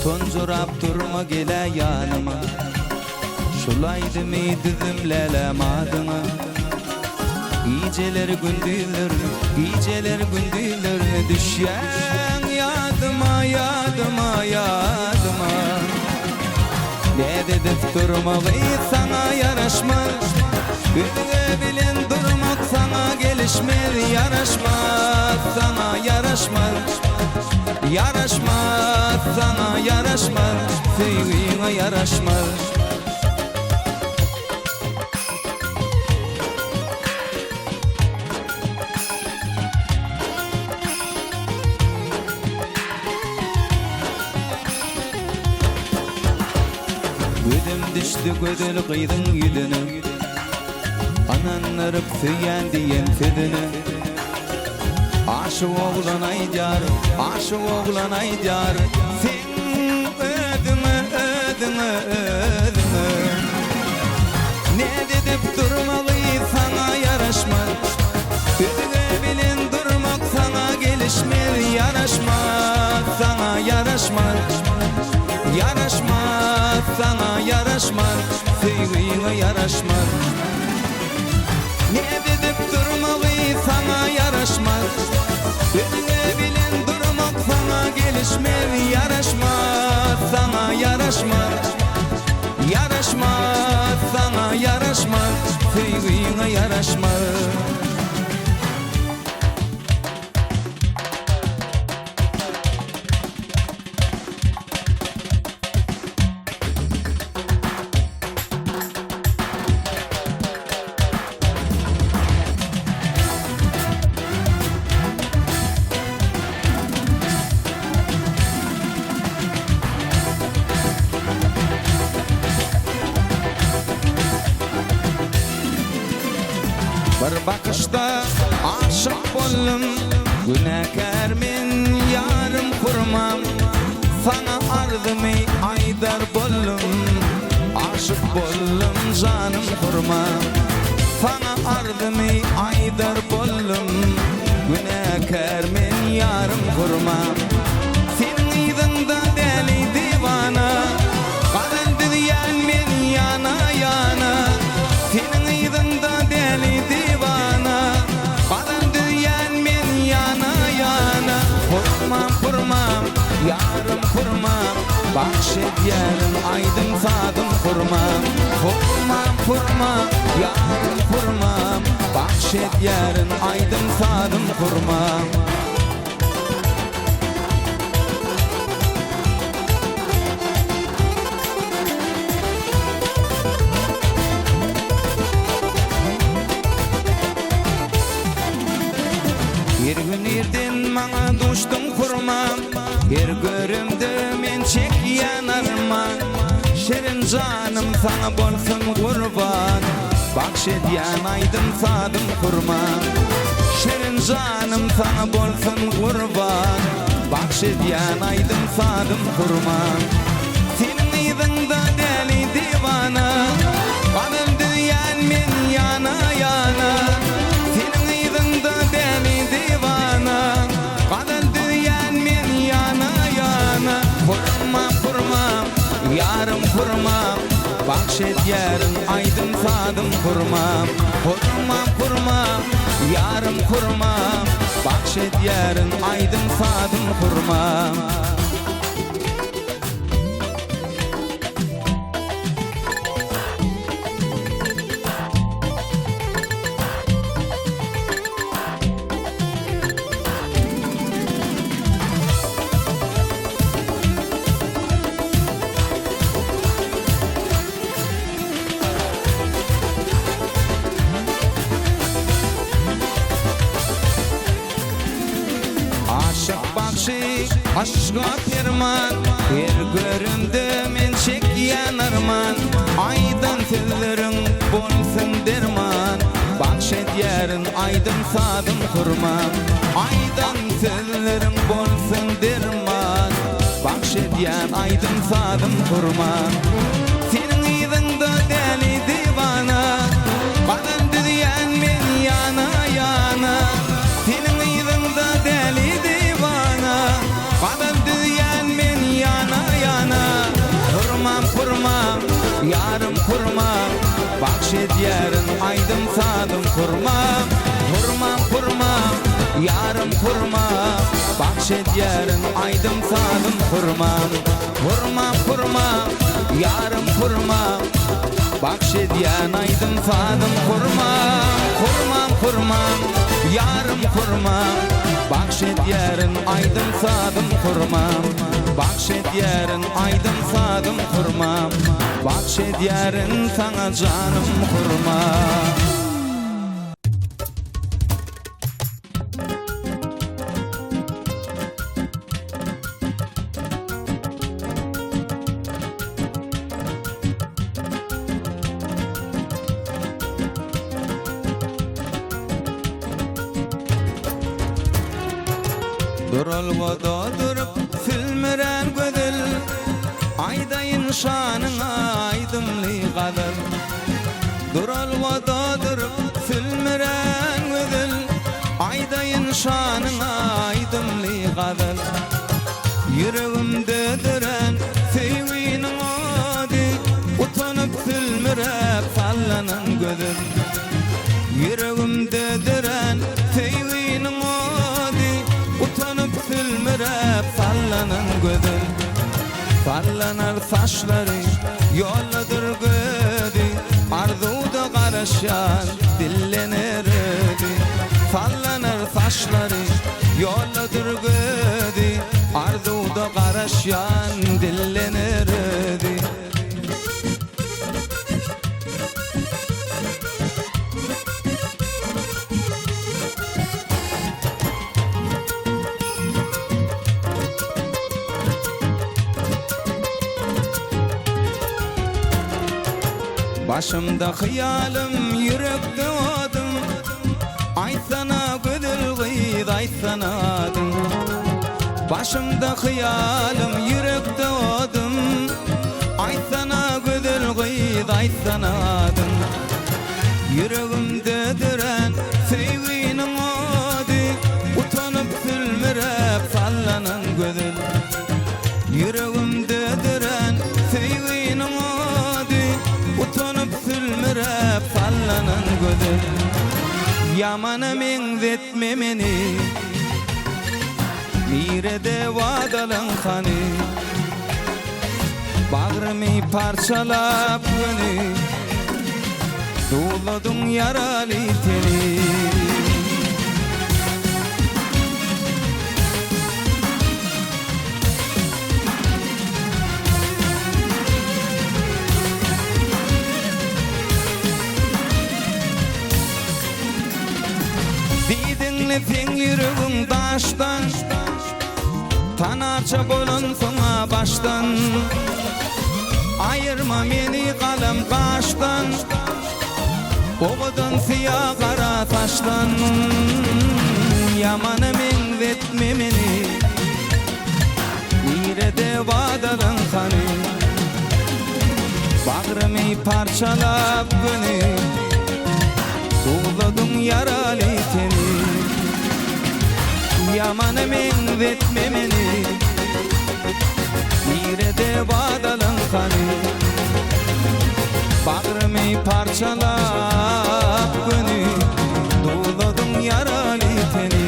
Tonjurap durma gele yanıma, şulaydı mi düzümlelemadıma. Geceler gündüzler düşen yadıma, yadıma, yadıma. Ne dedip durma sana yaraşmaz, gününe bilen durmak sana gelişmez. Yaraşmaz sana yaraşmaz, yaraşmaz sana yaraşmaz, sevgine yaraşmaz. düştü gödül kıydın yüdünü Ananlarıp süyen diyen südünü Aşık oğlan aydar, aşık oğlan aydar Sen ödümü, ödümü, ödümü Ne dedip durmalı sana yaraşmaz Ödüne bilin durmak sana gelişmez Yaraşmaz sana yaraşmaz Yaraşmaz sana yaraşmaz Sevgiyle yaraşmaz Ne dedip durmalı sana yaraşmaz Ödüne bilin durmak sana gelişmez Yaraşmaz sana yaraşmaz Yaraşmaz sana yaraşmaz Sevgiyle yaraşmaz Bir bakışta aşık boldum Günahkar men yarım kurmam Sana ardımı aydar boldum Aşık boldum canım kurmam Sana ardımı aydar boldum Günahkar men yarım kurmam Senin ydında deli divana Kalındı diyen men yana yana Senin ydında deli divana Kalındı diyen men yana yana Kurmam kurmam yarım kurmam Bahşet yarım aydın sadım kurmam Kurmam kurmam yarım kurmam Bahşet yarım aydın sadım kurmam Her gün erden bana düştün kurmam Her görümde men çek yanarman Şerin canım sana bolsun kurban Bahşet yanaydın sadım kurmam Şerin canım sana bolsun kurban Bahşet yanaydın sadım kurmam Senin ydında deli divana Kalındı diyen men yana yana Senin ydında deli divana Kalındı diyen men yana yana Kurmam kurmam yarım kurmam Bahşet yarın aydın sadım kurmam Kurmam kurmam yarım kurmam Bahşet yarın aydın sadım kurmam Aşık bakşik aşka pirman Her görümde men çek yanarman Aydan tillerin bolsun derman Bahşet yarın aydın sadım kurmam Aydan tillerin bolsun derman Bahşet yarın aydın sadım kurmam Senin ydında deli divana Kalındı diyen men yana yana Senin ydında deli divana Kalındı diyen men yana yana Kurmam kurmam yarım kurmam Bahşet yarın aydın sadım kurmam Kurmam kurmam yarım kurmam Bahşet yarın aydın sadım kurmam Kurmam kurmam yarım kurmam Bahşet yarın aydın sadım kurmam Kurmam kurmam yarım kurmam Bahşet yarın aydın sadım kurmam Bahşet yarın aydın sadım kurmam Bahşet yarın sana canım kurmam Duralgoda durup filmiren gödül, aydayın şanına aydınlı kalır. Duralgoda durup filmiren gödül, aydayın şanına aydınlı kalır. Yüreğimde düren feyvinin adi, utanıp filmirep sallanan gödül. Yüreğimde düren feyvinin adi, utanıp filmirep sallanan gödül. Sallanar saçları yolladır gödü, arzuda karışan dillenirdi. Sallanar saçları yolladır gödü, arzuda karışan dillenirdi. Başımda hıyalim, yürekte adım, ay sana gödül gıydı, ay sana adım. Başımda hıyalim, yürekte adım, ay sana gödül gıydı, ay sana adım. Yüreğimde düren feyvinin adi, utanıp filmirep sallanan gödül. Yüreğimde düren feyvinin adi, utanıp filmirep sallanan gödül. Yamana mengzetme meni, mirede vadalan hani, bağrımı parçalap beni, doladın yaralı teni. Sen yüreğim taştan, tanarça bolun sana baştan. Ayırma meni kalem kaştan, oğudun siyah kara taştan. Yamanı mengzetme meni, mirede vadalan hani, bağrımı parçalap beni, doladın yaralı teni. Yamanı mengzetme meni, mirede vadalan hani, bağrımı parçalap beni, doladın yaralı teni.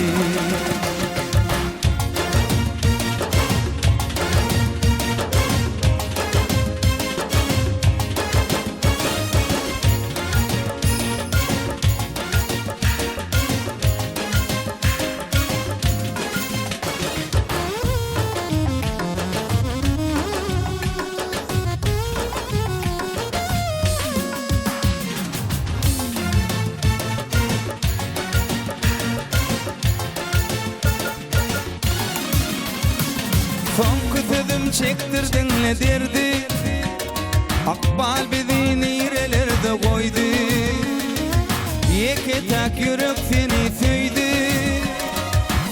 Son kütüdüm çektirdin ne derdi, akbal bizi nerelerde koydu. Yeke tak yürek seni söydü,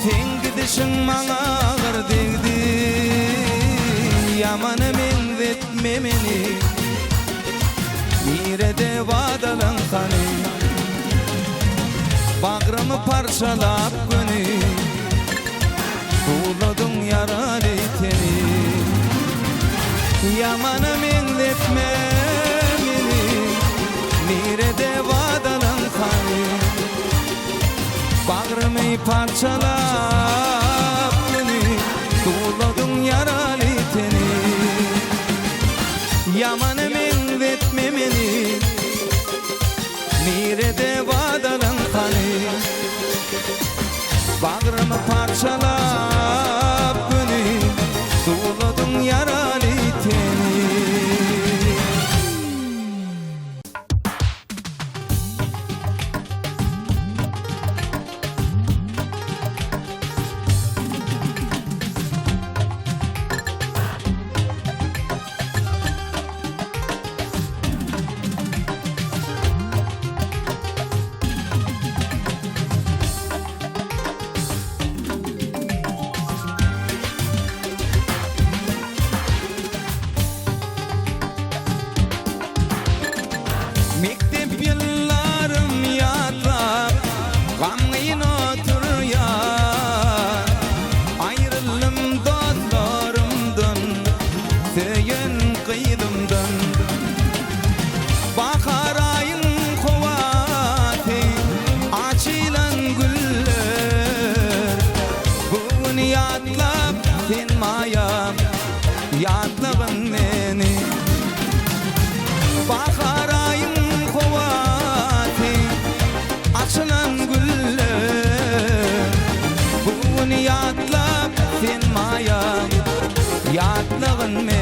sen gidişin bana ağır değdi. Yamanı mengzetme meni, nerede vadalan hani, bağrımı parçalap beni, doladın yaralı teni. Yamanı mengzetme meni, nerede vadalan hani, bağrımı parçalap beni, doladın yaralı teni. Yamanı mengzetme meni, nerede vadalan hani, bağrımı parçalap beni, doladın yaralı teni. yıllarım yadlap gamgın oturuyor. Ayrılım dostlarımdan, söyün kıydımdan. Bakar ayın kuvatı, açılan güller. Bugün yadlap sen mayam, yadlabın beni. Bakar ayın kuvatı, açılan güller. Bugün yadlap sen mayam, yadlabın beni.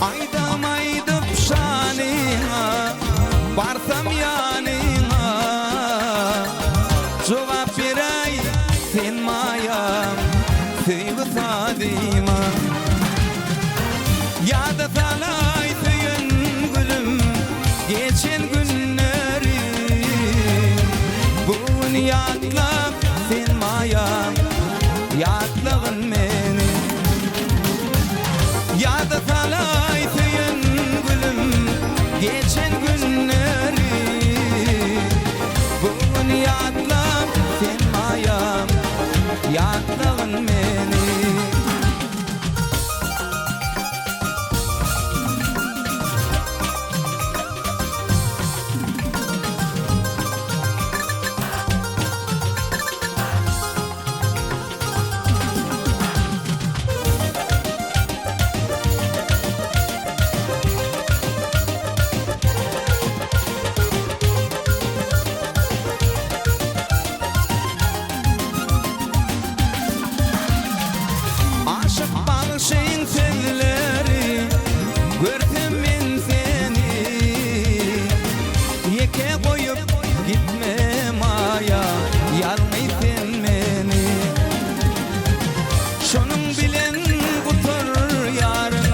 Aydım aydıp şanına, varsam yanına. Cevap berey sen mayam, sevgi sadıma. Yada salay söyün gülüm, geçen günleri. Bugün yadlap sen mayam, yadlabın beni. Yada salay söyün gülüm, geçen günleri. Bugün yadlap sen mayam, yadlabın beni. Aşık bağışın sözleri, gördüm ben seni. Yeke koyup gitme maya, yalnız sen beni. Şunun bilen kutur yarın,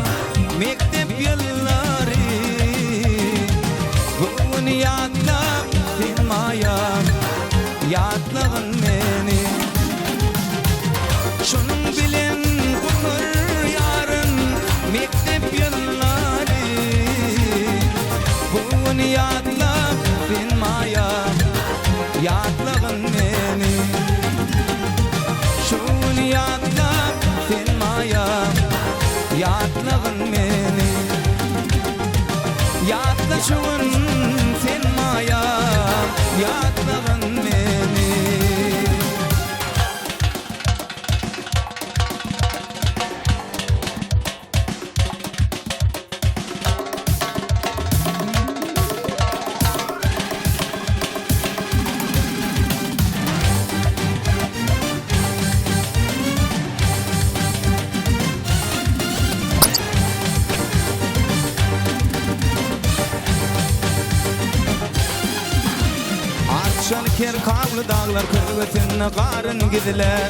mektep yılları. Bugün yadlap sen maya, yadlabın beni. Şunun bilen kutur yarın, mektep yılları. Bugün yadlap sen maya, yadlabın beni. Şun yadlap sen maya, yadlabın beni. Yadla şun sen maya, yadlabın beni. Akşan ker kavlı dağlar kırgıtınna qarın gidiler.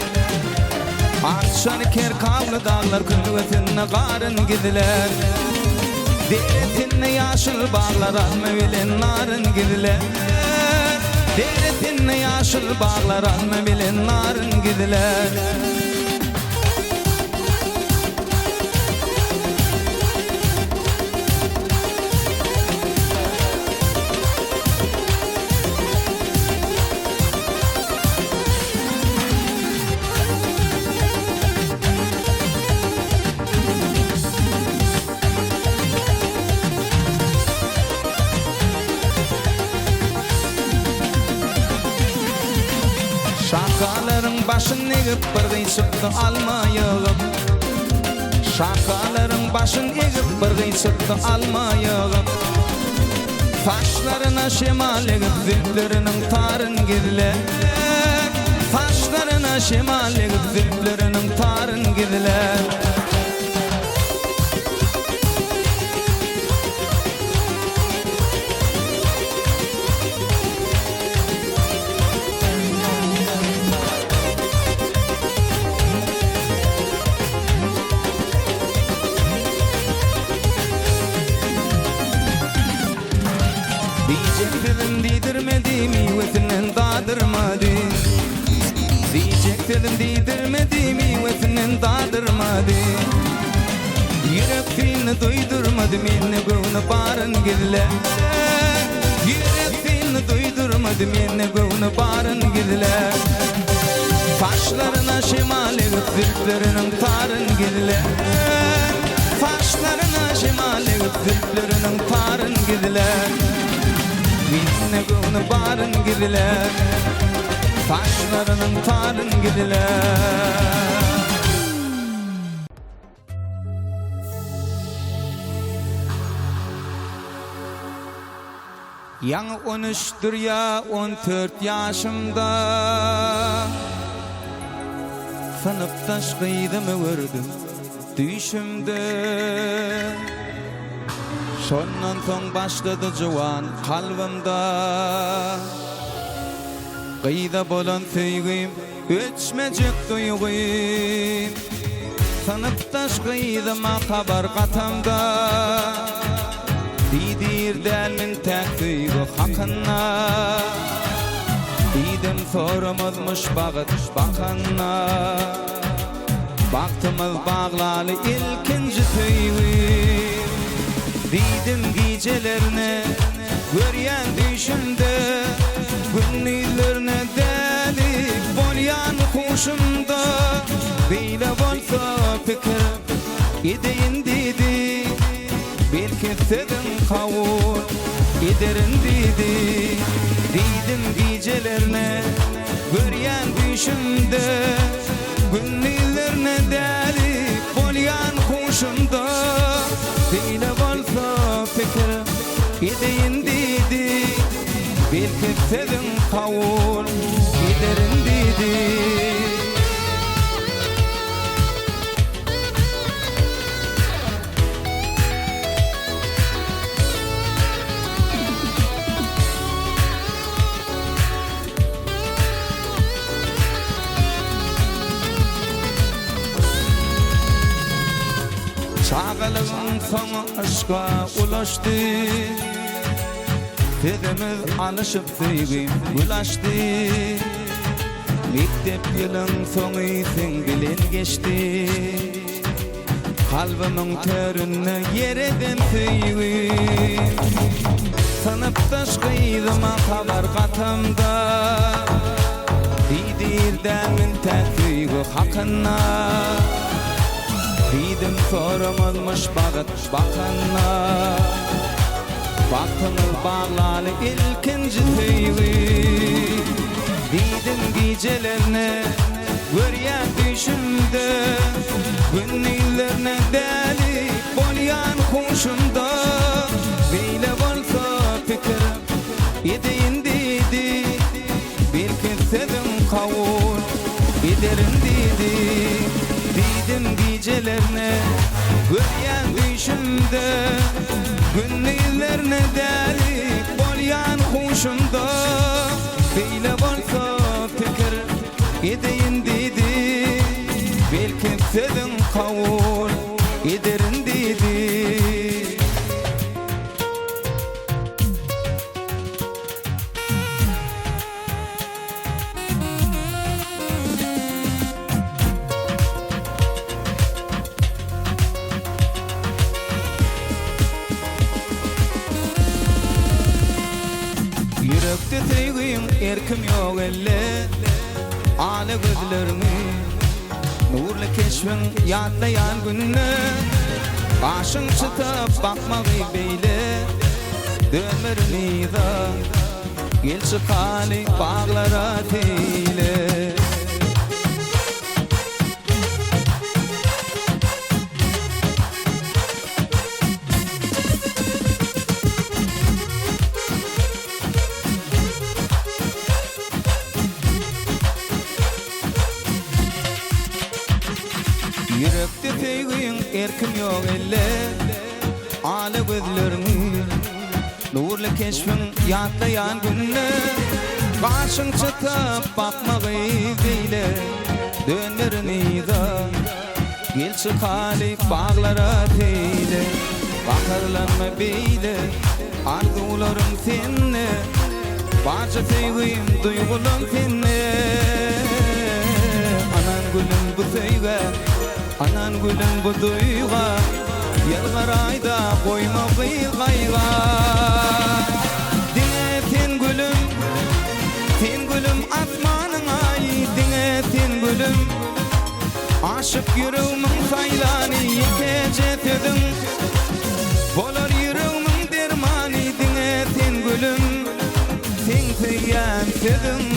Akşan ker kavlı dağlar kırgıtınna qarın gidiler. Deretinne yaşıl bağlar alma bilen narın gidiler. Deretinne yaşıl bağlar alma bilen narın gidiler. Şakaların başın egip bir gıysıktı alma yığıp. Şakaların başın egip bir gıysıktı alma yığıp. Taşlarına şemal egip zülplerinin tarın gidiler. Taşlarına şemal egip zülplerinin tarın gidiler. Diyecek dedim değdirmediğimi vetinden dağdırmadı. Diyecek dedim değdirmediğimi vetinden dağdırmadı. Yürekliğini duydurmadı meni gönlü barın gidiler. Yürekliğini duydurmadı meni gönlü barın gidiler. Faşlarına şimal edip zülflerinin tarın gidiler. Faşlarına şimal edip zülflerinin tarın gidiler. Meni gönlü barın gidiler. Faşlarının tarın gidiler. Yang 13'dür ya 14 yaşımda Sınıftaş kıydımı vurdum düşümde Şondan son başladı juwan kalbimda Kıyda bolan söygüm öçmecek duygum Sınıftaş kıydıma haber katamda Didir delmin tek duygu hakkına Didim sorumuzmuş bağıt bakana Baktımız bağlalı ilkinci tüyü Didim gecelerine göryen düşümde Günlülerine delik bolyan kuşumda Beyle bolsa fikir gideyin dedi Belki sedim kavul giderin dedi Didim gecelerine göryen düşümde Günlülerine delik bolyan kuşumda Beyle bolsa fikir gideyin dedi Belki sedim kavul giderin dedi Çağalığın sonu aşka ulaştı Dedemiz alışıp sevgim ulaştı Mektep yılın sonu sen bilen geçti Kalbimin törünü yereden sevgim Sınıftaş kıydıma haber katamda Didir demin tek duygu hakkına Didim sorumuzmuş bağıt bakana Baktımız bağlalı ilkinci tüyü Didim gecelerine göryen düşümde Günlülerine deli bolyan kuşumda Beyle bolsa fikir gideyin dedi Belki sedim kavul giderin dedi Didim gecelerine göryen düşümde Günlülerine delik bolyan kuşumda Beyle bolsa fikir gideyin dedi Belki sedim kavul giderin dedi Yürekte sevgim erkim yok elle Ağla gözlerimi Nurlu keşfin yadlayan gününe Başın çıtıp bakmağı beyle Dönmerini da Gel çıkali bağlara teyle Yürekte sevgin erkim yok elle Ağla gözlerini Nurlu keşfin yadlayan gününe Başın çıtıp bakmağı beyle Dönmerini da Gel çıkali bağlara teyle Bakarlanma beyle arzularım seni, barça sevgim duygulum seni. Anan gülüm bu sevgi, anan gülüm bu duygu, yıllar ayda koyma kıyğayga. Dine sen gülüm asmanın ay, dine sen gülüm. Aşık yüreğimin saylani yekece tedin, bolar yüreğimin dermani dine sen gülüm, sen sevyen tedin.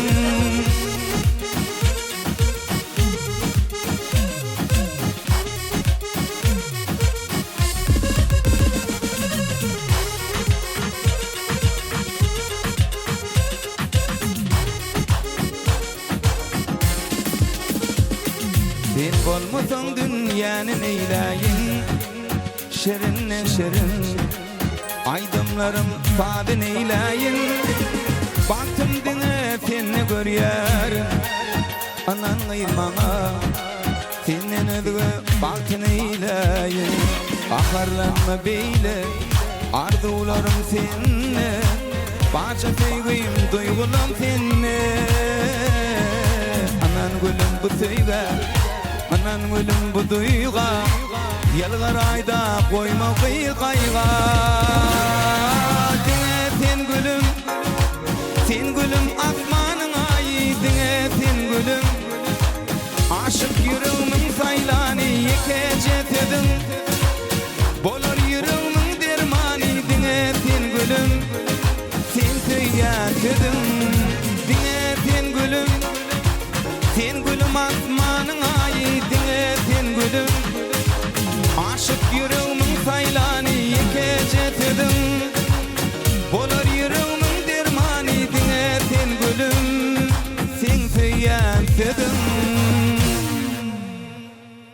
Sen bolmasan dünyanın eyleyin, şerinle şerin, aydımlarım fadın eyleyin. Baktım dine seni görüyerim, anan kıymana, senin ödüğü baktın eyleyin. Akarlanma beyle, arzularım seni, barça sevgim duygulum seni. Anan gülüm bu sevgi, anan gülüm bu duygu, yıllar ayda koyma kıyğayga. Dine sen gülüm,